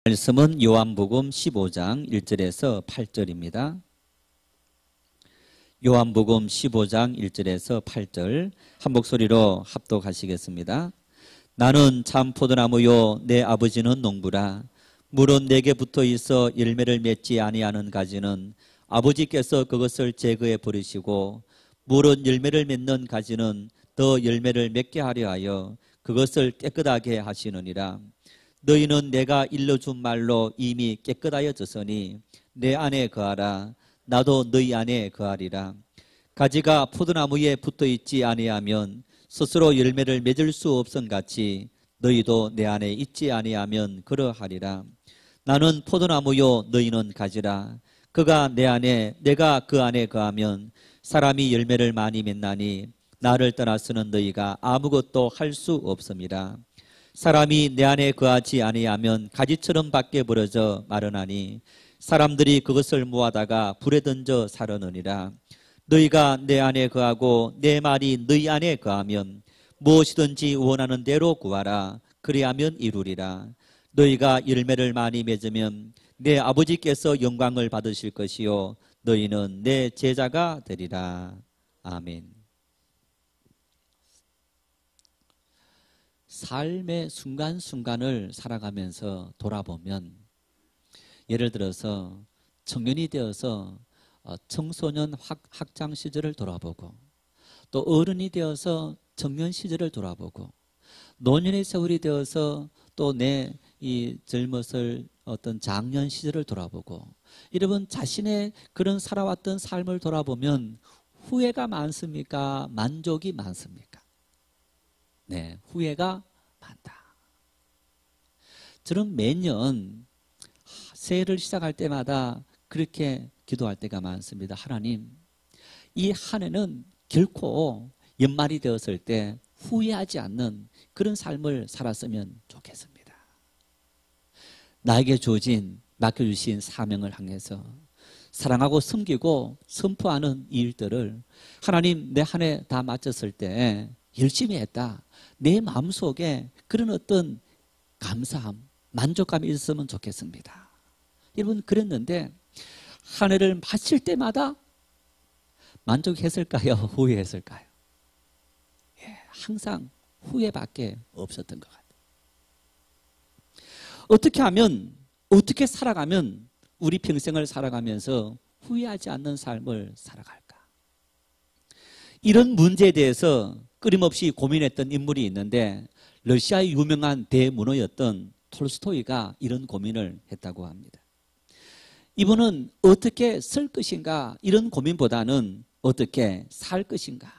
말씀은 요한복음 15장 1절에서 8절입니다. 요한복음 15장 1절에서 8절 한 목소리로 합독하시겠습니다. 나는 참 포도나무요 내 아버지는 농부라. 물은 내게 붙어 있어 열매를 맺지 아니하는 가지는 아버지께서 그것을 제거해 버리시고, 물은 열매를 맺는 가지는 더 열매를 맺게 하려 하여 그것을 깨끗하게 하시느니라. 너희는 내가 일러준 말로 이미 깨끗하여졌으니 내 안에 거하라. 나도 너희 안에 거하리라. 가지가 포도나무에 붙어있지 아니하면 스스로 열매를 맺을 수 없음 같이 너희도 내 안에 있지 아니하면 그러하리라. 나는 포도나무요 너희는 가지라. 그가 내 안에 내가 그 안에 거하면 사람이 열매를 많이 맺나니 나를 떠나서는 너희가 아무것도 할 수 없음이라. 사람이 내 안에 거하지 아니하면 가지처럼 밖에 벌어져 마르나니 사람들이 그것을 모아다가 불에 던져 사르느니라. 너희가 내 안에 거하고 내 말이 너희 안에 거하면 무엇이든지 원하는 대로 구하라. 그리하면 이루리라. 너희가 열매를 많이 맺으면 내 아버지께서 영광을 받으실 것이요 너희는 내 제자가 되리라. 아멘. 삶의 순간순간을 살아가면서 돌아보면, 예를 들어서 청년이 되어서 청소년 학창 시절을 돌아보고, 또 어른이 되어서 청년 시절을 돌아보고, 노년의 세월이 되어서 또 내 이 젊었을 어떤 장년 시절을 돌아보고, 여러분 자신의 그런 살아왔던 삶을 돌아보면 후회가 많습니까? 만족이 많습니까? 네, 후회가 많다. 저는 매년 새해를 시작할 때마다 그렇게 기도할 때가 많습니다. 하나님, 이 한 해는 결코 연말이 되었을 때 후회하지 않는 그런 삶을 살았으면 좋겠습니다. 나에게 주어진 맡겨주신 사명을 향해서 사랑하고 섬기고 선포하는 일들을 하나님 내 한 해 다 마쳤을 때 열심히 했다. 내 마음속에 그런 어떤 감사함, 만족감이 있었으면 좋겠습니다. 여러분 그랬는데 한 해를 마칠 때마다 만족했을까요? 후회했을까요? 예, 항상 후회밖에 없었던 것 같아요. 어떻게 하면, 어떻게 살아가면 우리 평생을 살아가면서 후회하지 않는 삶을 살아갈까? 이런 문제에 대해서 끊임없이 고민했던 인물이 있는데, 러시아의 유명한 대문호였던 톨스토이가 이런 고민을 했다고 합니다. 이분은 어떻게 쓸 것인가 이런 고민보다는 어떻게 살 것인가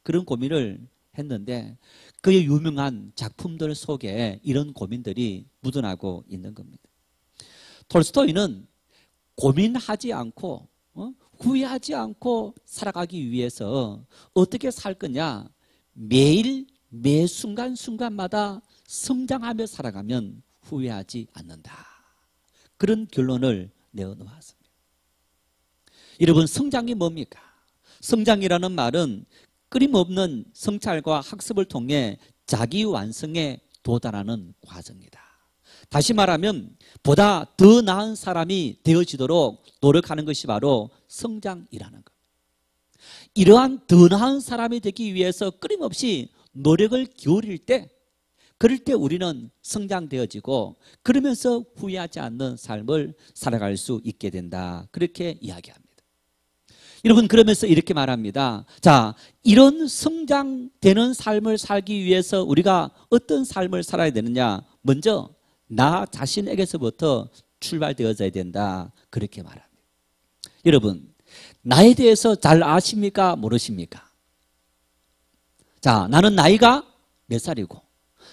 그런 고민을 했는데, 그의 유명한 작품들 속에 이런 고민들이 묻어나고 있는 겁니다. 톨스토이는 고민하지 않고 후회하지 않고 살아가기 위해서 어떻게 살 거냐, 매일 매 순간순간마다 성장하며 살아가면 후회하지 않는다, 그런 결론을 내어놓았습니다. 여러분, 성장이 뭡니까? 성장이라는 말은 끊임없는 성찰과 학습을 통해 자기 완성에 도달하는 과정이다. 다시 말하면 보다 더 나은 사람이 되어지도록 노력하는 것이 바로 성장이라는 것. 이러한 더 나은 사람이 되기 위해서 끊임없이 노력을 기울일 때, 그럴 때 우리는 성장되어지고 그러면서 후회하지 않는 삶을 살아갈 수 있게 된다, 그렇게 이야기합니다. 여러분, 그러면서 이렇게 말합니다. 자, 이런 성장되는 삶을 살기 위해서 우리가 어떤 삶을 살아야 되느냐? 먼저 나 자신에게서부터 출발되어져야 된다, 그렇게 말합니다. 여러분, 나에 대해서 잘 아십니까? 모르십니까? 자, 나는 나이가 몇 살이고,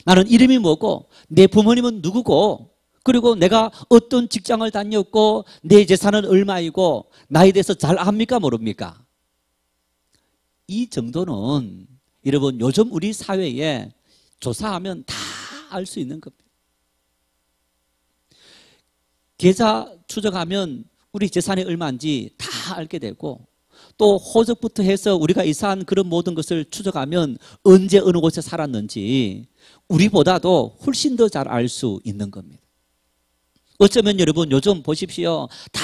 나는 이름이 뭐고, 내 부모님은 누구고, 그리고 내가 어떤 직장을 다녔고, 내 재산은 얼마이고, 나에 대해서 잘 압니까? 모릅니까? 이 정도는 여러분 요즘 우리 사회에 조사하면 다 알 수 있는 겁니다. 계좌 추적하면 우리 재산이 얼마인지 다 알게 되고, 또 호적부터 해서 우리가 이사한 그런 모든 것을 추적하면 언제 어느 곳에 살았는지 우리보다도 훨씬 더 잘 알 수 있는 겁니다. 어쩌면 여러분 요즘 보십시오. 다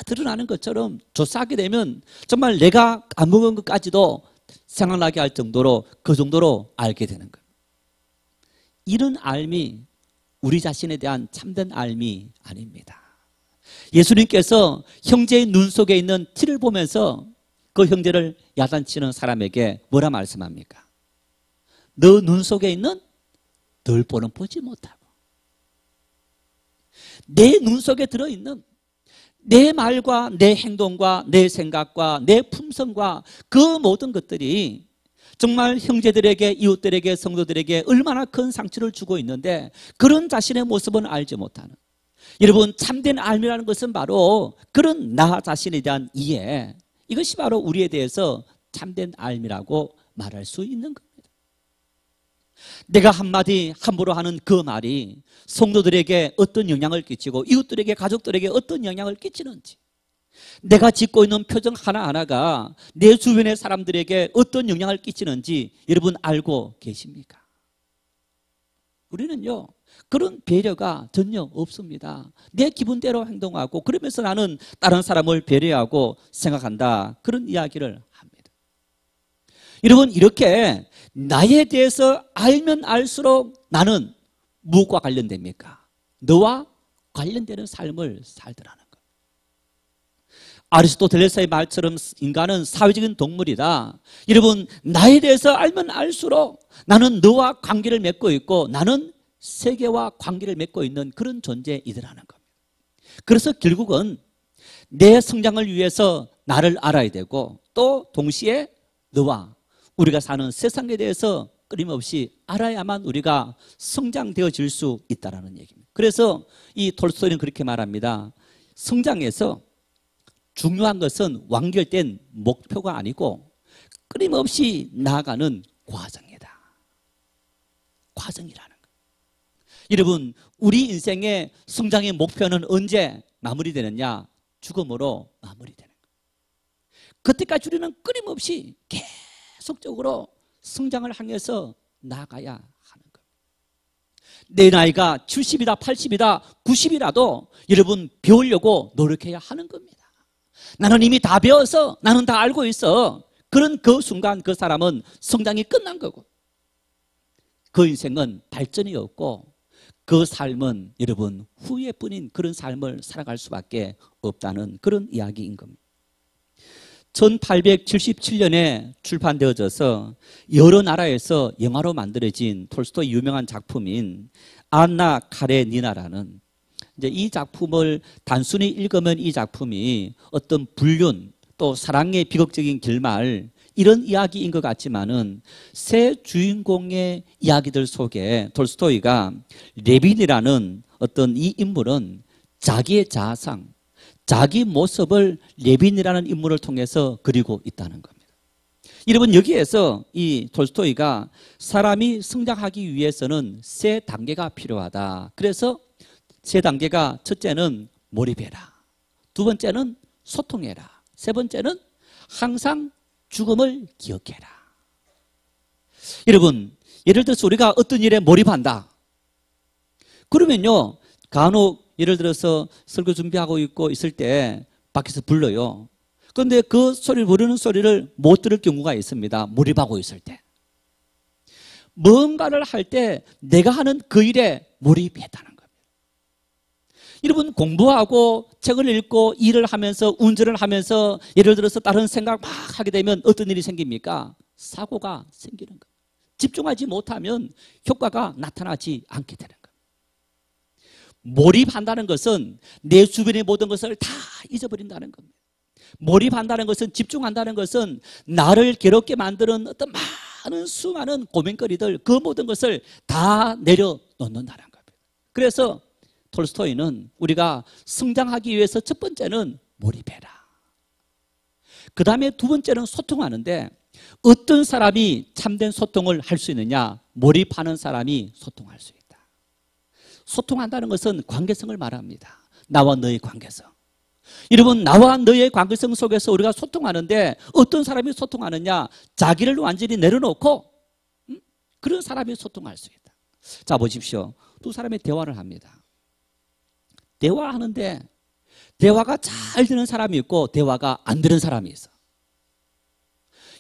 드러나는 것처럼 조사하게 되면 정말 내가 까먹은 것까지도 생각나게 할 정도로 그 정도로 알게 되는 거예요. 이런 알미 우리 자신에 대한 참된 알미 아닙니다. 예수님께서 형제의 눈 속에 있는 티를 보면서 그 형제를 야단치는 사람에게 뭐라 말씀합니까? 너 눈 속에 있는 들보는 보지 못하고 내 눈 속에 들어있는 내 말과 내 행동과 내 생각과 내 품성과 그 모든 것들이 정말 형제들에게 이웃들에게 성도들에게 얼마나 큰 상처를 주고 있는데 그런 자신의 모습은 알지 못하는, 여러분 참된 알미라는 것은 바로 그런 나 자신에 대한 이해, 이것이 바로 우리에 대해서 참된 알미라고 말할 수 있는 겁니다. 내가 한마디 함부로 하는 그 말이 성도들에게 어떤 영향을 끼치고 이웃들에게 가족들에게 어떤 영향을 끼치는지, 내가 짓고 있는 표정 하나하나가 내 주변의 사람들에게 어떤 영향을 끼치는지 여러분 알고 계십니까? 우리는요 그런 배려가 전혀 없습니다. 내 기분대로 행동하고 그러면서 나는 다른 사람을 배려하고 생각한다, 그런 이야기를 합니다. 여러분 이렇게 나에 대해서 알면 알수록 나는 무엇과 관련됩니까? 너와 관련되는 삶을 살더라는 것. 아리스토텔레스의 말처럼 인간은 사회적인 동물이다. 여러분 나에 대해서 알면 알수록 나는 너와 관계를 맺고 있고 나는 세계와 관계를 맺고 있는 그런 존재이더라는 겁니다. 그래서 결국은 내 성장을 위해서 나를 알아야 되고 또 동시에 너와 우리가 사는 세상에 대해서 끊임없이 알아야만 우리가 성장되어질 수 있다는 얘기입니다. 그래서 이 톨스토이는 그렇게 말합니다. 성장에서 중요한 것은 완결된 목표가 아니고 끊임없이 나아가는 과정이다. 과정이라는 것. 여러분 우리 인생의 성장의 목표는 언제 마무리되느냐? 죽음으로 마무리되는 것. 그때까지 우리는 끊임없이 계속적으로 성장을 향해서 나아가야 하는 것. 내 나이가 70이다 80이다 90이라도 여러분 배우려고 노력해야 하는 겁니다. 나는 이미 다 배워서 나는 다 알고 있어. 그런 그 순간 그 사람은 성장이 끝난 거고 그 인생은 발전이 없고 그 삶은 여러분 후회뿐인 그런 삶을 살아갈 수밖에 없다는 그런 이야기인 겁니다. 1877년에 출판되어져서 여러 나라에서 영화로 만들어진 톨스토이 유명한 작품인 안나 카레니나라는, 이제 이 작품을 단순히 읽으면 이 작품이 어떤 불륜 또 사랑의 비극적인 결말 이런 이야기인 것 같지만은 새 주인공의 이야기들 속에 톨스토이가 레빈이라는 어떤 이 인물은 자기의 자아상, 자기 모습을 레빈이라는 인물을 통해서 그리고 있다는 겁니다. 여러분 여기에서 이 톨스토이가 사람이 성장하기 위해서는 세 단계가 필요하다. 그래서 세 단계가 첫째는 몰입해라, 두 번째는 소통해라, 세 번째는 항상 죽음을 기억해라. 여러분 예를 들어서 우리가 어떤 일에 몰입한다 그러면요 간혹 예를 들어서 설교 준비하고 있고 있을 때 밖에서 불러요. 그런데 그 소리를 부르는 소리를 못 들을 경우가 있습니다. 몰입하고 있을 때 뭔가를 할 때 내가 하는 그 일에 몰입했다는 겁니다. 여러분 공부하고 책을 읽고 일을 하면서 운전을 하면서 예를 들어서 다른 생각 막 하게 되면 어떤 일이 생깁니까? 사고가 생기는 거예요. 집중하지 못하면 효과가 나타나지 않게 되는 거예요. 몰입한다는 것은 내 주변의 모든 것을 다 잊어버린다는 겁니다. 몰입한다는 것은, 집중한다는 것은 나를 괴롭게 만드는 어떤 많은 수많은 고민거리들 그 모든 것을 다 내려놓는다는 겁니다. 그래서 톨스토이는 우리가 성장하기 위해서 첫 번째는 몰입해라. 그 다음에 두 번째는 소통하는데 어떤 사람이 참된 소통을 할 수 있느냐? 몰입하는 사람이 소통할 수 있다. 소통한다는 것은 관계성을 말합니다. 나와 너의 관계성. 여러분 나와 너의 관계성 속에서 우리가 소통하는데 어떤 사람이 소통하느냐? 자기를 완전히 내려놓고 그런 사람이 소통할 수 있다. 자 보십시오. 두 사람이 대화를 합니다. 대화하는데 대화가 잘 되는 사람이 있고 대화가 안 되는 사람이 있어.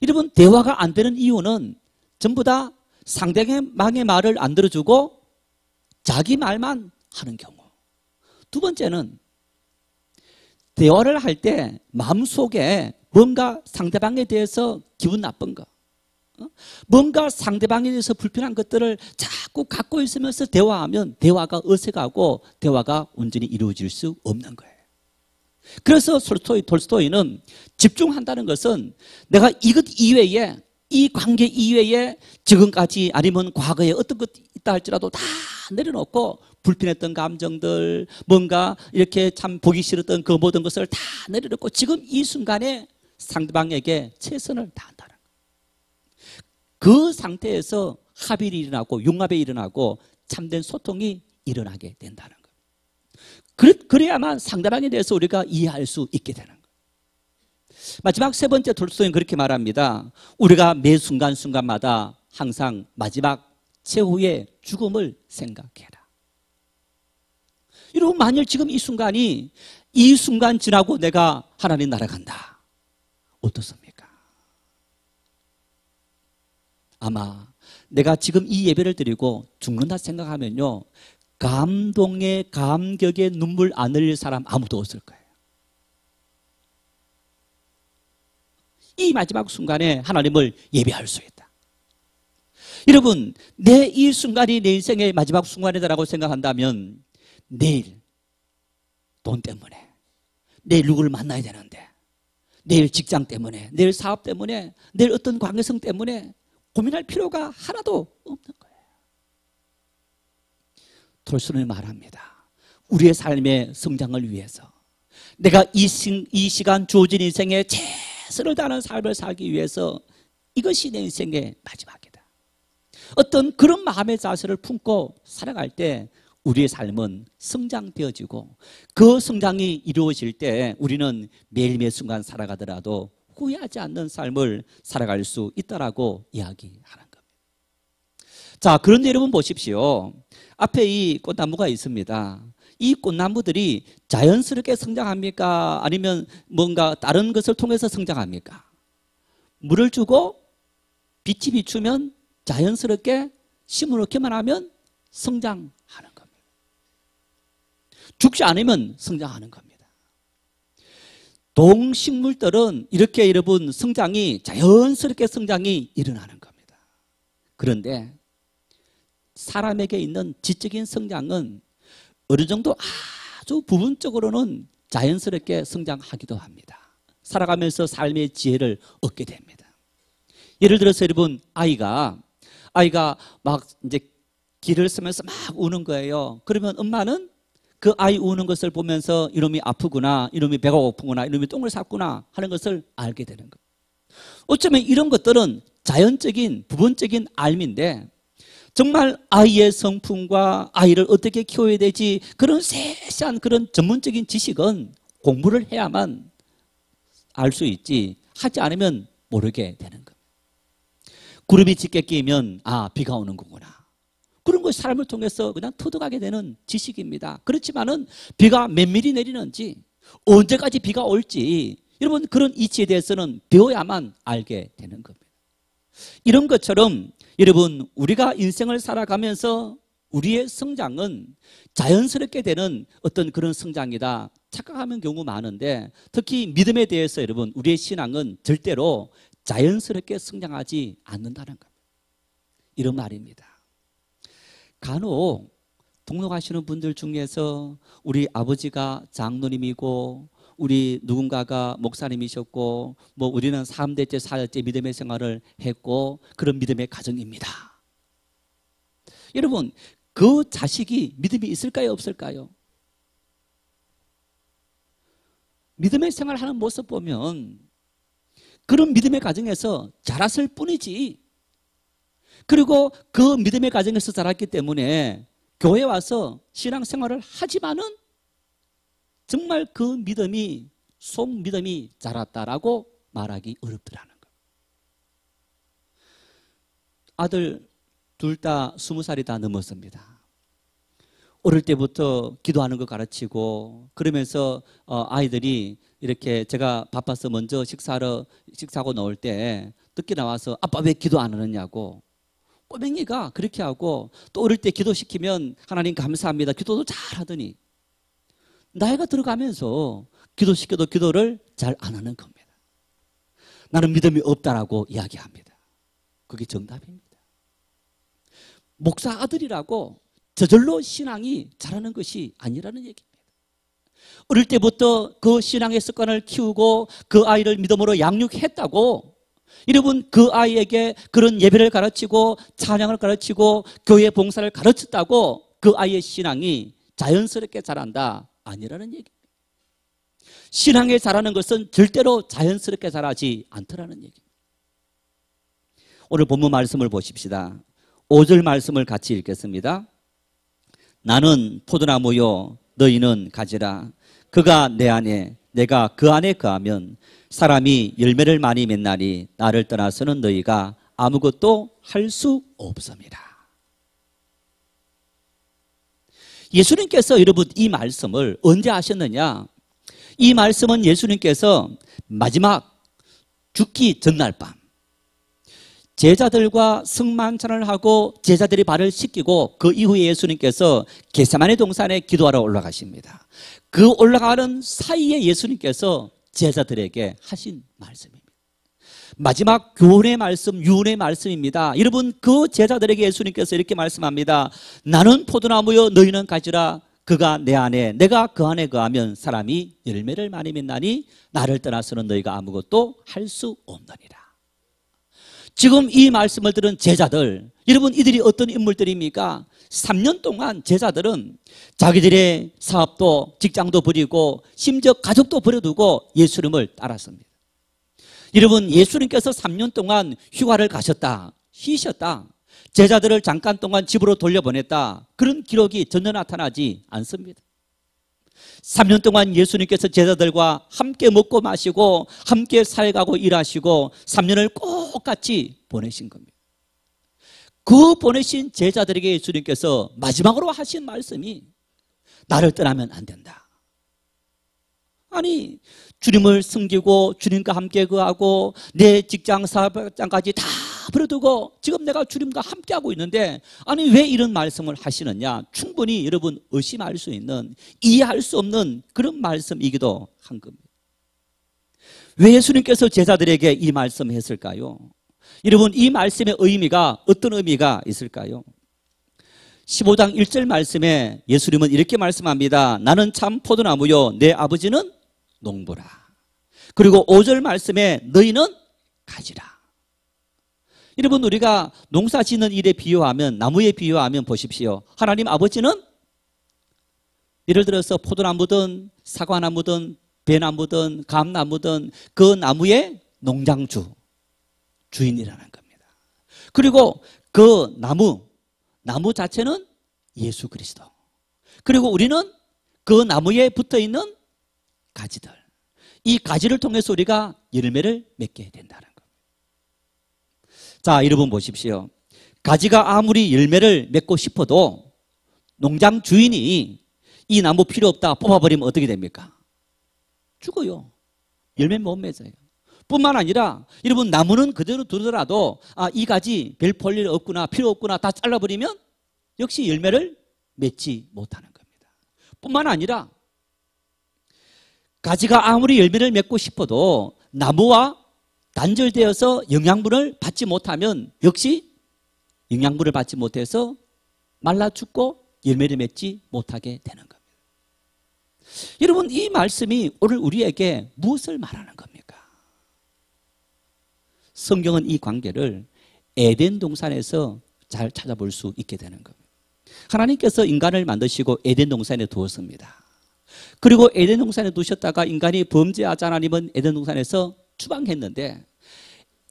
여러분, 대화가 안 되는 이유는 전부 다 상대방의 말을 안 들어주고 자기 말만 하는 경우. 두 번째는 대화를 할 때 마음속에 뭔가 상대방에 대해서 기분 나쁜 거, 뭔가 상대방에 대해서 불편한 것들을 자꾸 갖고 있으면서 대화하면 대화가 어색하고 대화가 온전히 이루어질 수 없는 거예요. 그래서 톨스토이는 집중한다는 것은 내가 이것 이외에, 이 관계 이외에 지금까지 아니면 과거에 어떤 것 있다 할지라도 다 내려놓고 불편했던 감정들, 뭔가 이렇게 참 보기 싫었던 그 모든 것을 다 내려놓고 지금 이 순간에 상대방에게 최선을 다한다는 거예요. 그 상태에서 합일이 일어나고 융합이 일어나고 참된 소통이 일어나게 된다는 거예요. 그래야만 상대방에 대해서 우리가 이해할 수 있게 되는 거예요. 마지막 세 번째 톨스토이는 그렇게 말합니다. 우리가 매 순간순간마다 항상 마지막 최후의 죽음을 생각해라. 여러분, 만일 지금 이 순간 지나고 내가 하나님 나라 간다. 어떻습니까? 아마 내가 지금 이 예배를 드리고 죽는다 생각하면요, 감동의 감격의 눈물 안 흘릴 사람 아무도 없을 거예요. 이 마지막 순간에 하나님을 예배할 수 있다. 여러분, 내 이 순간이 내 인생의 마지막 순간이다라고 생각한다면 내일 돈 때문에, 내일 누구를 만나야 되는데, 내일 직장 때문에, 내일 사업 때문에, 내일 어떤 관계성 때문에 고민할 필요가 하나도 없는 거예요. 톨스토이는 말합니다. 우리의 삶의 성장을 위해서 내가 이 시간 주어진 인생에 최선을 다하는 삶을 살기 위해서 이것이 내 인생의 마지막이다. 어떤 그런 마음의 자세를 품고 살아갈 때 우리의 삶은 성장되어지고 그 성장이 이루어질 때 우리는 매일매일 순간 살아가더라도 후회하지 않는 삶을 살아갈 수 있다라고 이야기하는 겁니다. 자, 그런데 여러분 보십시오. 앞에 이 꽃나무가 있습니다. 이 꽃나무들이 자연스럽게 성장합니까? 아니면 뭔가 다른 것을 통해서 성장합니까? 물을 주고 빛이 비추면 자연스럽게 심어놓기만 하면 성장하는 겁니다. 죽지 않으면 성장하는 겁니다. 동식물들은 이렇게 여러분 성장이 자연스럽게 성장이 일어나는 겁니다. 그런데 사람에게 있는 지적인 성장은 어느 정도 아주 부분적으로는 자연스럽게 성장하기도 합니다. 살아가면서 삶의 지혜를 얻게 됩니다. 예를 들어서 여러분, 아이가 막 이제 기를 쓰면서 막 우는 거예요. 그러면 엄마는 그 아이 우는 것을 보면서 이놈이 아프구나, 이놈이 배가 고프구나, 이놈이 똥을 쌌구나 하는 것을 알게 되는 거예요. 어쩌면 이런 것들은 자연적인 부분적인 알미인데 정말 아이의 성품과 아이를 어떻게 키워야 되지, 그런 세세한 그런 전문적인 지식은 공부를 해야만 알 수 있지, 하지 않으면 모르게 되는 겁니다. 구름이 짙게 끼면 비가 오는 거구나, 그런 것이 사람을 통해서 그냥 터득하게 되는 지식입니다. 그렇지만은 비가 몇 미리 내리는지, 언제까지 비가 올지, 여러분 그런 이치에 대해서는 배워야만 알게 되는 겁니다. 이런 것처럼 여러분, 우리가 인생을 살아가면서 우리의 성장은 자연스럽게 되는 어떤 그런 성장이다 착각하는 경우 많은데, 특히 믿음에 대해서 여러분 우리의 신앙은 절대로 자연스럽게 성장하지 않는다는 겁니다. 이런 말입니다. 간혹 동역하시는 분들 중에서 우리 아버지가 장로님이고 우리 누군가가 목사님이셨고 우리는 3대째 4대째 믿음의 생활을 했고 그런 믿음의 가정입니다. 여러분, 그 자식이 믿음이 있을까요, 없을까요? 믿음의 생활을 하는 모습 보면 그런 믿음의 가정에서 자랐을 뿐이지, 그리고 그 믿음의 가정에서 자랐기 때문에 교회 와서 신앙생활을 하지만은 정말 그 믿음이 속믿음이 자랐다라고 말하기 어렵더라는 거예요. 아들 둘 다 20살이 다 넘었습니다. 어릴 때부터 기도하는 거 가르치고 그러면서 아이들이 이렇게 제가 바빠서 먼저 식사하고 나올 때 늦게 나와서 아빠 왜 기도 안 하느냐고 꼬맹이가 그렇게 하고 또 어릴 때 기도시키면 하나님 감사합니다 기도도 잘 하더니 나이가 들어가면서 기도시켜도 기도를 잘 안 하는 겁니다. 나는 믿음이 없다라고 이야기합니다. 그게 정답입니다. 목사 아들이라고 저절로 신앙이 자라는 것이 아니라는 얘기입니다. 어릴 때부터 그 신앙의 습관을 키우고 그 아이를 믿음으로 양육했다고 여러분 그 아이에게 그런 예배를 가르치고 찬양을 가르치고 교회 봉사를 가르쳤다고 그 아이의 신앙이 자연스럽게 자란다 아니라는 얘기입니다. 신앙에 자라는 것은 절대로 자연스럽게 자라지 않더라는 얘기입니다. 오늘 본문 말씀을 보십시다. 5절 말씀을 같이 읽겠습니다. 나는 포도나무요 너희는 가지라. 그가 내 안에 내가 그 안에 거하면 사람이 열매를 많이 맺나니 나를 떠나서는 너희가 아무것도 할 수 없습니다. 예수님께서 여러분 이 말씀을 언제 하셨느냐? 이 말씀은 예수님께서 마지막 죽기 전날 밤 제자들과 승만찬을 하고 제자들이 발을 씻기고 그 이후에 예수님께서 겟세마네 동산에 기도하러 올라가십니다. 그 올라가는 사이에 예수님께서 제자들에게 하신 말씀입니다. 마지막 교훈의 말씀, 유언의 말씀입니다. 여러분 그 제자들에게 예수님께서 이렇게 말씀합니다. 나는 포도나무요 너희는 가지라. 그가 내 안에 내가 그 안에 거하면 사람이 열매를 많이 맺나니 나를 떠나서는 너희가 아무것도 할 수 없느니라. 지금 이 말씀을 들은 제자들, 여러분 이들이 어떤 인물들입니까? 3년 동안 제자들은 자기들의 사업도 직장도 버리고 심지어 가족도 버려두고 예수님을 따랐습니다. 여러분 예수님께서 3년 동안 휴가를 가셨다, 쉬셨다, 제자들을 잠깐 동안 집으로 돌려보냈다, 그런 기록이 전혀 나타나지 않습니다. 3년 동안 예수님께서 제자들과 함께 먹고 마시고 함께 살아가고 일하시고 3년을 똑같이 보내신 겁니다. 그 보내신 제자들에게 예수님께서 마지막으로 하신 말씀이 나를 떠나면 안 된다. 아니 주님을 섬기고 주님과 함께 거하고 내 직장 사업장까지 다 버려두고 지금 내가 주님과 함께하고 있는데 아니 왜 이런 말씀을 하시느냐? 충분히 여러분 의심할 수 있는, 이해할 수 없는 그런 말씀이기도 한 겁니다. 왜 예수님께서 제자들에게 이 말씀을 했을까요? 여러분 이 말씀의 의미가 어떤 의미가 있을까요? 15장 1절 말씀에 예수님은 이렇게 말씀합니다. 나는 참 포도나무요 내 아버지는 농부라. 그리고 5절 말씀에 너희는 가지라. 여러분 우리가 농사 짓는 일에 비유하면, 나무에 비유하면 보십시오. 하나님 아버지는 예를 들어서 포도나무든 사과나무든 배나무든 감나무든 그 나무의 농장주, 주인이라는 겁니다. 그리고 그 나무 자체는 예수 그리스도. 그리고 우리는 그 나무에 붙어있는 가지들, 이 가지를 통해서 우리가 열매를 맺게 된다는 겁니다. 자, 여러분 보십시오. 가지가 아무리 열매를 맺고 싶어도 농장 주인이 이 나무 필요 없다 뽑아버리면 어떻게 됩니까? 죽어요. 열매 못 맺어요. 뿐만 아니라 여러분 나무는 그대로 두더라도 이 가지 별 볼 일 없구나, 필요 없구나 다 잘라버리면 역시 열매를 맺지 못하는 겁니다. 뿐만 아니라 가지가 아무리 열매를 맺고 싶어도 나무와 단절되어서 영양분을 받지 못하면 역시 영양분을 받지 못해서 말라 죽고 열매를 맺지 못하게 되는 겁니다. 여러분 이 말씀이 오늘 우리에게 무엇을 말하는 겁니까? 성경은 이 관계를 에덴 동산에서 잘 찾아볼 수 있게 되는 겁니다. 하나님께서 인간을 만드시고 에덴 동산에 두었습니다. 그리고 에덴 동산에 두셨다가 인간이 범죄하자 하나님은 에덴 동산에서 추방했는데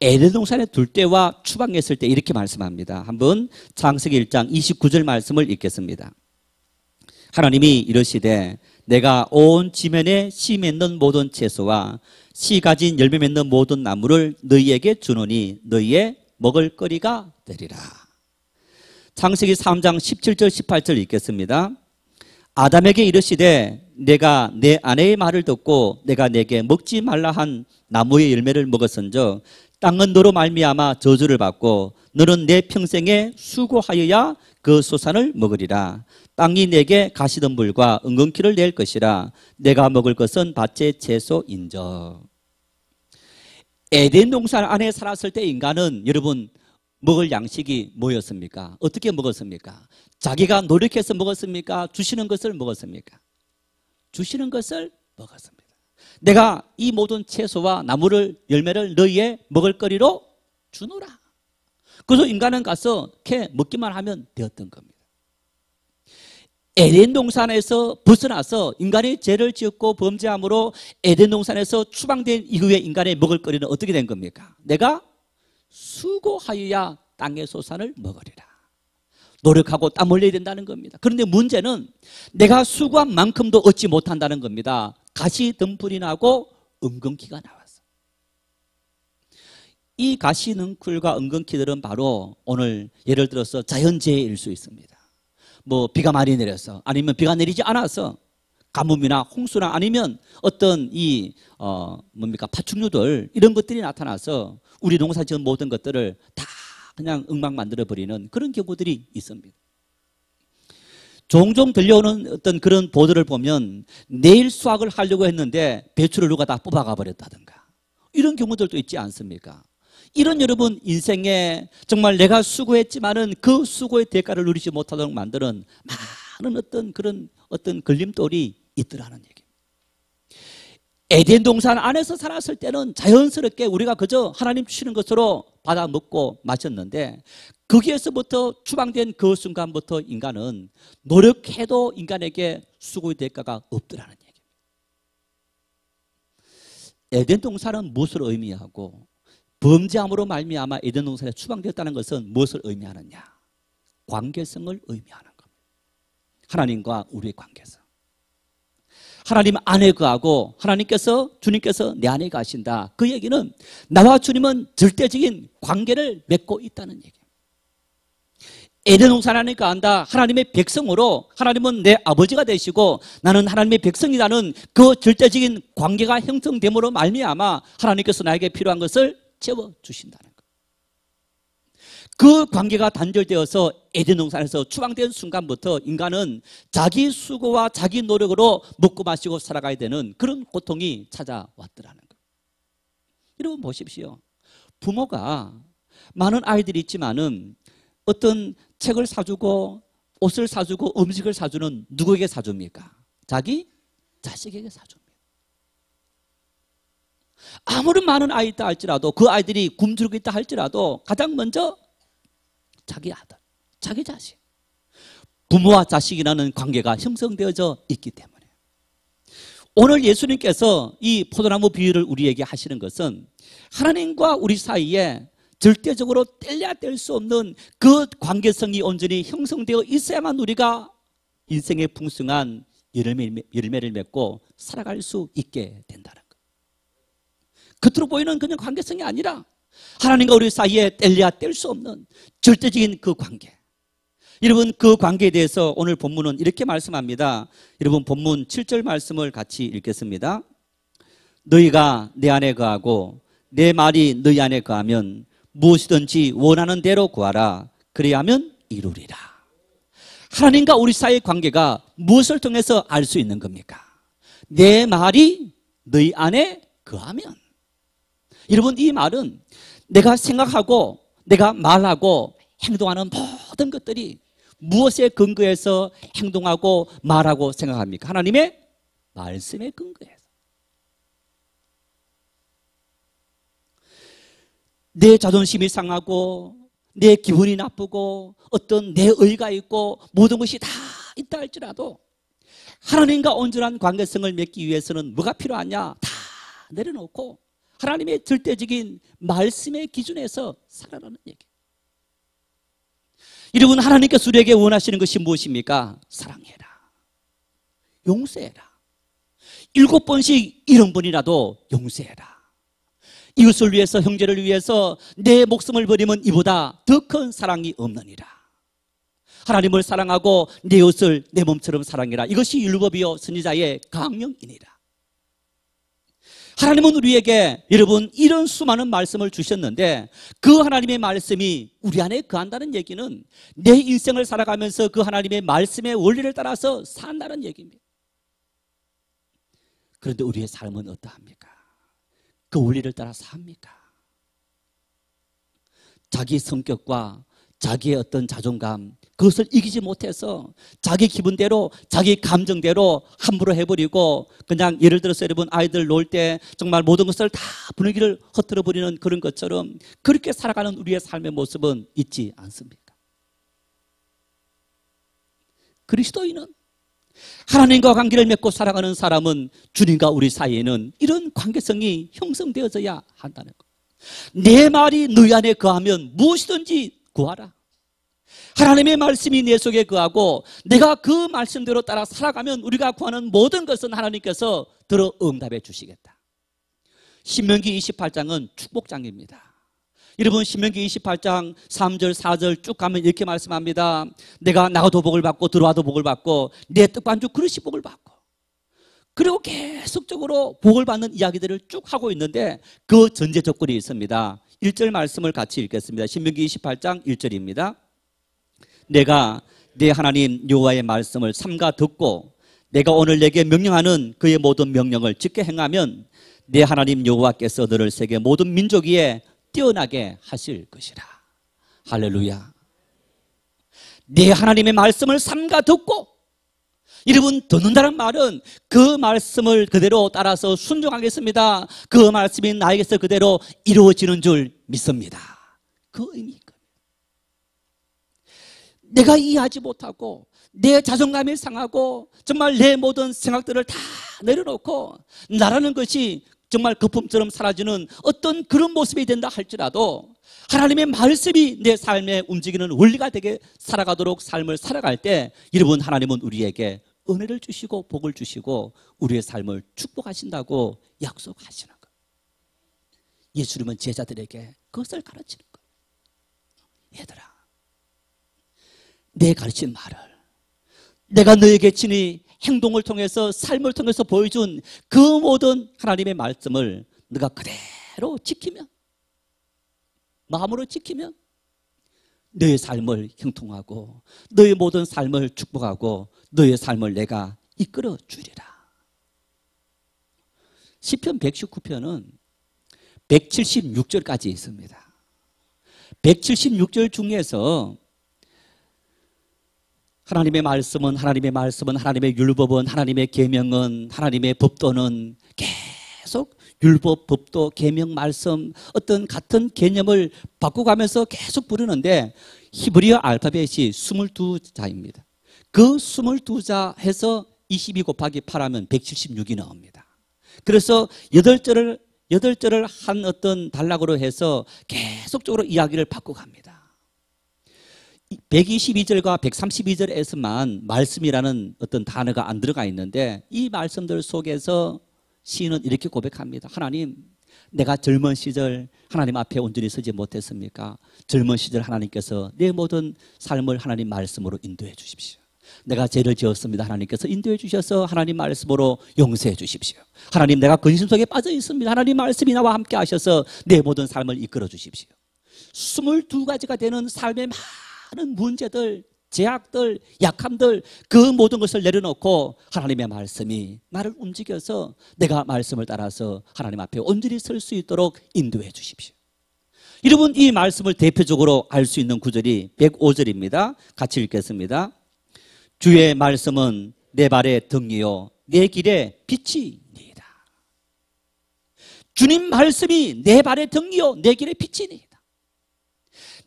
에덴 동산에 둘 때와 추방했을 때 이렇게 말씀합니다. 한번 창세기 1장 29절 말씀을 읽겠습니다. 하나님이 이르시되 내가 온 지면에 씨 맺는 모든 채소와 씨 가진 열매 맺는 모든 나무를 너희에게 주노니 너희의 먹을 거리가 되리라. 창세기 3장 17절 18절 읽겠습니다. 아담에게 이르시되 내가 내 아내의 말을 듣고 내가 내게 먹지 말라 한 나무의 열매를 먹었은즉 땅은 너로 말미암아 저주를 받고 너는 내 평생에 수고하여야 그 소산을 먹으리라. 땅이 내게 가시덤불과 은근키를 낼 것이라. 내가 먹을 것은 밭의 채소인저. 에덴 동산 안에 살았을 때 인간은 여러분 먹을 양식이 뭐였습니까? 어떻게 먹었습니까? 자기가 노력해서 먹었습니까? 주시는 것을 먹었습니까? 주시는 것을 먹었습니다. 내가 이 모든 채소와 나무를 열매를 너희의 먹을거리로 주노라. 그래서 인간은 가서 이렇게 먹기만 하면 되었던 겁니다. 에덴 동산에서 벗어나서 인간이 죄를 지었고 범죄함으로 에덴 동산에서 추방된 이후에 인간의 먹을거리는 어떻게 된 겁니까? 내가 수고하여야 땅의 소산을 먹으리라. 노력하고 땀 흘려야 된다는 겁니다. 그런데 문제는 내가 수고한 만큼도 얻지 못한다는 겁니다. 가시덤불이 나고 은근키가 나왔어. 이 가시덤불과 은근키들은 바로 오늘 예를 들어서 자연재해일 수 있습니다. 뭐 비가 많이 내려서 아니면 비가 내리지 않아서 가뭄이나 홍수나 아니면 어떤 이 파충류들 이런 것들이 나타나서 우리 농사 지은 모든 것들을 다 그냥 엉망 만들어버리는 그런 경우들이 있습니다. 종종 들려오는 어떤 그런 보도를 보면 내일 수확을 하려고 했는데 배추를 누가 다 뽑아가 버렸다든가 이런 경우들도 있지 않습니까? 이런 여러분 인생에 정말 내가 수고했지만은 그 수고의 대가를 누리지 못하도록 만드는 많은 어떤 그런 어떤 걸림돌이 있더라는 얘기입니다. 에덴 동산 안에서 살았을 때는 자연스럽게 우리가 그저 하나님 주시는 것으로 받아 먹고 마셨는데 거기에서부터 추방된 그 순간부터 인간은 노력해도 인간에게 수고의 대가가 없더라는 얘기입니다. 에덴 동산은 무엇을 의미하고 범죄함으로 말미암아 에덴 동산에 추방되었다는 것은 무엇을 의미하느냐? 관계성을 의미하는 겁니다. 하나님과 우리의 관계성. 하나님 안에 거하고 하나님께서 주님께서 내 안에 가신다. 그 얘기는 나와 주님은 절대적인 관계를 맺고 있다는 얘기예요. 에덴 동산 안에 거한다. 하나님의 백성으로 하나님은 내 아버지가 되시고 나는 하나님의 백성이라는 그 절대적인 관계가 형성됨으로 말미암아 하나님께서 나에게 필요한 것을 채워주신다는 것. 그 관계가 단절되어서 에덴 동산에서 추방된 순간부터 인간은 자기 수고와 자기 노력으로 먹고 마시고 살아가야 되는 그런 고통이 찾아왔더라는 것. 여러분 보십시오. 부모가 많은 아이들이 있지만은 어떤 책을 사주고 옷을 사주고 음식을 사주는 누구에게 사줍니까? 자기 자식에게 사줍니다. 아무리 많은 아이 있다 할지라도 그 아이들이 굶주리고 있다 할지라도 가장 먼저 자기 아들, 자기 자식. 부모와 자식이라는 관계가 형성되어져 있기 때문에 오늘 예수님께서 이 포도나무 비유를 우리에게 하시는 것은 하나님과 우리 사이에 절대적으로 뗄래야 뗄 수 없는 그 관계성이 온전히 형성되어 있어야만 우리가 인생의 풍성한 열매를 맺고 살아갈 수 있게 된다는 것. 겉으로 보이는 그냥 관계성이 아니라 하나님과 우리 사이에 뗄래야 뗄 수 없는 절대적인 그 관계. 여러분 그 관계에 대해서 오늘 본문은 이렇게 말씀합니다. 여러분 본문 7절 말씀을 같이 읽겠습니다. 너희가 내 안에 거하고 내 말이 너희 안에 거하면 무엇이든지 원하는 대로 구하라. 그래야면 이루리라. 하나님과 우리 사이의 관계가 무엇을 통해서 알 수 있는 겁니까? 내 말이 너희 안에 거하면. 여러분 이 말은 내가 생각하고 내가 말하고 행동하는 모든 것들이 무엇에 근거해서 행동하고 말하고 생각합니까? 하나님의 말씀에 근거해서. 내 자존심이 상하고 내 기분이 나쁘고 어떤 내 의가 있고 모든 것이 다 있다 할지라도 하나님과 온전한 관계성을 맺기 위해서는 뭐가 필요하냐? 다 내려놓고 하나님의 절대적인 말씀의 기준에서 살아가는 얘기. 여러분 하나님께서 우리에게 원하시는 것이 무엇입니까? 사랑해라. 용서해라. 7번씩 70번이라도 용서해라. 이웃을 위해서 형제를 위해서 내 목숨을 버리면 이보다 더 큰 사랑이 없느니라. 하나님을 사랑하고 내 이웃을 내 몸처럼 사랑해라. 이것이 율법이요 선지자의 강령이니라. 하나님은 우리에게 여러분 이런 수많은 말씀을 주셨는데 그 하나님의 말씀이 우리 안에 거한다는 얘기는 내 인생을 살아가면서 그 하나님의 말씀의 원리를 따라서 산다는 얘기입니다. 그런데 우리의 삶은 어떠합니까? 그 원리를 따라 삽니까? 자기 성격과 자기의 어떤 자존감, 그것을 이기지 못해서 자기 기분대로 자기 감정대로 함부로 해버리고 그냥 예를 들어서 여러분 아이들 놀 때 정말 모든 것을 다 분위기를 흐트러버리는 그런 것처럼 그렇게 살아가는 우리의 삶의 모습은 있지 않습니까? 그리스도인은 하나님과 관계를 맺고 살아가는 사람은 주님과 우리 사이에는 이런 관계성이 형성되어져야 한다는 것. 내 말이 너희 안에 거하면 무엇이든지 구하라. 하나님의 말씀이 내 속에 거하고 내가 그 말씀대로 따라 살아가면 우리가 구하는 모든 것은 하나님께서 들어 응답해 주시겠다. 신명기 28장은 축복장입니다. 여러분 신명기 28장 3절 4절 쭉 가면 이렇게 말씀합니다. 내가 나가도 복을 받고 들어와도 복을 받고 내 떡반죽 그릇이 복을 받고, 그리고 계속적으로 복을 받는 이야기들을 쭉 하고 있는데 그 전제 조건이 있습니다. 1절 말씀을 같이 읽겠습니다. 신명기 28장 1절입니다. 내가 내 하나님 여호와의 말씀을 삼가 듣고 내가 오늘 내게 명령하는 그의 모든 명령을 지켜 행하면 내 하나님 여호와께서 너를 세계 모든 민족 위에 뛰어나게 하실 것이라. 할렐루야. 내 하나님의 말씀을 삼가 듣고, 여러분 듣는다는 말은 그 말씀을 그대로 따라서 순종하겠습니다. 그 말씀이 나에게서 그대로 이루어지는 줄 믿습니다. 그 의미입니다. 내가 이해하지 못하고 내 자존감이 상하고 정말 내 모든 생각들을 다 내려놓고 나라는 것이 정말 거품처럼 사라지는 어떤 그런 모습이 된다 할지라도 하나님의 말씀이 내 삶에 움직이는 원리가 되게 살아가도록 삶을 살아갈 때 여러분 하나님은 우리에게 은혜를 주시고 복을 주시고 우리의 삶을 축복하신다고 약속하시는 것. 예수님은 제자들에게 그것을 가르치는 것. 얘들아, 내 가르친 말을 내가 너에게 친히 행동을 통해서 삶을 통해서 보여준 그 모든 하나님의 말씀을 네가 그대로 지키면, 마음으로 지키면 너의 삶을 형통하고 너의 모든 삶을 축복하고 너의 삶을 내가 이끌어 주리라. 시편 119편은 176절까지 있습니다. 176절 중에서 하나님의 말씀은 하나님의 율법은 하나님의 계명은 하나님의 법도는 계속 율법, 법도, 계명, 말씀 어떤 같은 개념을 바꿔가면서 계속 부르는데 히브리어 알파벳이 22자입니다. 그 22자 해서 22 곱하기 8하면 176이 나옵니다. 그래서 8절을 한 어떤 단락으로 해서 계속적으로 이야기를 바꿔갑니다. 122절과 132절에서만 말씀이라는 어떤 단어가 안 들어가 있는데 이 말씀들 속에서 시인은 이렇게 고백합니다. 하나님, 내가 젊은 시절 하나님 앞에 온전히 서지 못했습니까? 젊은 시절 하나님께서 내 모든 삶을 하나님 말씀으로 인도해 주십시오. 내가 죄를 지었습니다. 하나님께서 인도해 주셔서 하나님 말씀으로 용서해 주십시오. 하나님, 내가 근심 속에 빠져 있습니다. 하나님 말씀이 나와 함께 하셔서 내 모든 삶을 이끌어 주십시오. 22가지가 되는 삶의 많은 문제들, 제약들, 약함들, 그 모든 것을 내려놓고 하나님의 말씀이 나를 움직여서 내가 말씀을 따라서 하나님 앞에 온전히 설 수 있도록 인도해 주십시오. 여러분, 이 말씀을 대표적으로 알 수 있는 구절이 105절입니다. 같이 읽겠습니다. 주의 말씀은 내 발의 등이요 내 길의 빛이니이다. 주님 말씀이 내 발의 등이요 내 길의 빛이니이다.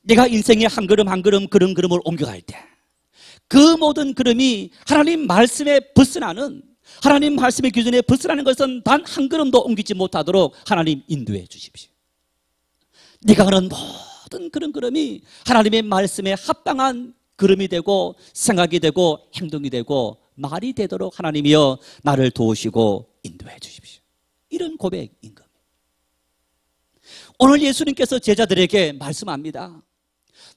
내가 인생의 한 걸음 한 걸음 걸음을 옮겨갈 때 그 모든 걸음이 하나님 말씀에 벗어나는, 하나님 말씀의 기준에 벗어나는 것은 단 한 걸음도 옮기지 못하도록 하나님 인도해 주십시오. 내가 하는 모든 그런 걸음이 하나님의 말씀에 합당한 걸음이 되고 생각이 되고 행동이 되고 말이 되도록 하나님이여 나를 도우시고 인도해 주십시오. 이런 고백인 겁니다. 오늘 예수님께서 제자들에게 말씀합니다.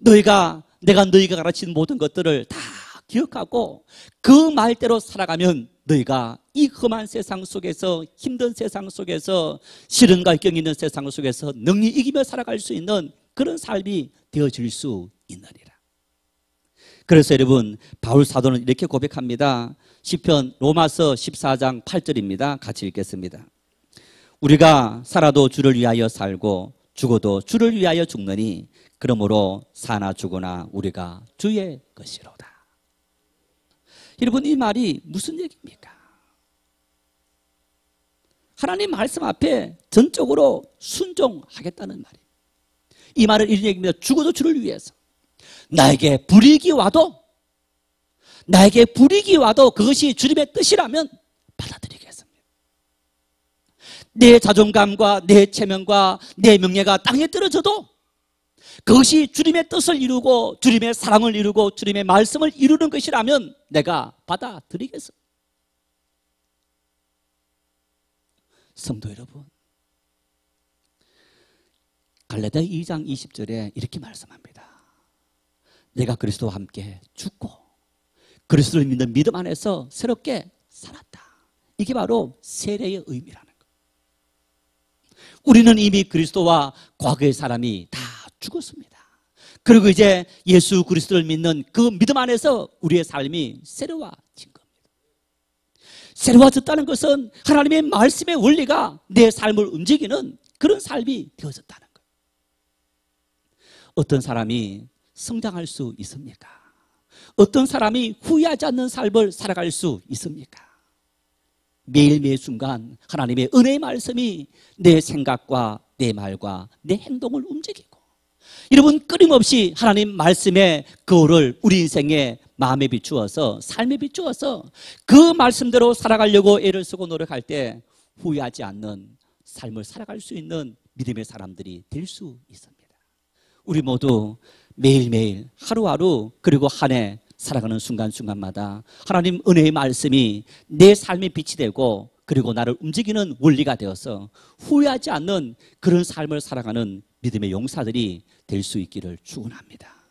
내가 너희가 가르친 모든 것들을 다 기억하고 그 말대로 살아가면 너희가 이 험한 세상 속에서, 힘든 세상 속에서, 싫은 갈등이 있는 세상 속에서 능히 이기며 살아갈 수 있는 그런 삶이 되어질 수 있느니라. 그래서 여러분, 바울 사도는 이렇게 고백합니다. 시편 로마서 14장 8절입니다. 같이 읽겠습니다. 우리가 살아도 주를 위하여 살고 죽어도 주를 위하여 죽느니 그러므로 사나 죽으나 우리가 주의 것이로다. 여러분, 이 말이 무슨 얘기입니까? 하나님 말씀 앞에 전적으로 순종하겠다는 말이에요. 이 말은 이런 얘기입니다. 죽어도 주를 위해서. 나에게 불이익이 와도 그것이 주님의 뜻이라면 받아들이겠습니다. 내 자존감과 내 체면과 내 명예가 땅에 떨어져도 그것이 주님의 뜻을 이루고 주님의 사랑을 이루고 주님의 말씀을 이루는 것이라면 내가 받아들이겠습니다. 성도 여러분, 갈라디아 2장 20절에 이렇게 말씀합니다. 내가 그리스도와 함께 죽고 그리스도를 믿는 믿음 안에서 새롭게 살았다. 이게 바로 세례의 의미라는 거예요. 우리는 이미 그리스도와 과거의 사람이 다 죽었습니다. 그리고 이제 예수 그리스도를 믿는 그 믿음 안에서 우리의 삶이 새로워진 겁니다. 새로워졌다는 것은 하나님의 말씀의 원리가 내 삶을 움직이는 그런 삶이 되어졌다는 거예요. 어떤 사람이 성장할 수 있습니까? 어떤 사람이 후회하지 않는 삶을 살아갈 수 있습니까? 매일매일 순간 하나님의 은혜의 말씀이 내 생각과 내 말과 내 행동을 움직이고, 여러분, 끊임없이 하나님 말씀의 거울을 우리 인생의 마음에 비추어서, 삶에 비추어서 그 말씀대로 살아가려고 애를 쓰고 노력할 때 후회하지 않는 삶을 살아갈 수 있는 믿음의 사람들이 될 수 있습니다. 우리 모두 매일매일 하루하루 그리고 한 해 살아가는 순간순간마다 하나님 은혜의 말씀이 내 삶의 빛이 되고 그리고 나를 움직이는 원리가 되어서 후회하지 않는 그런 삶을 살아가는 믿음의 용사들이 될 수 있기를 축원합니다.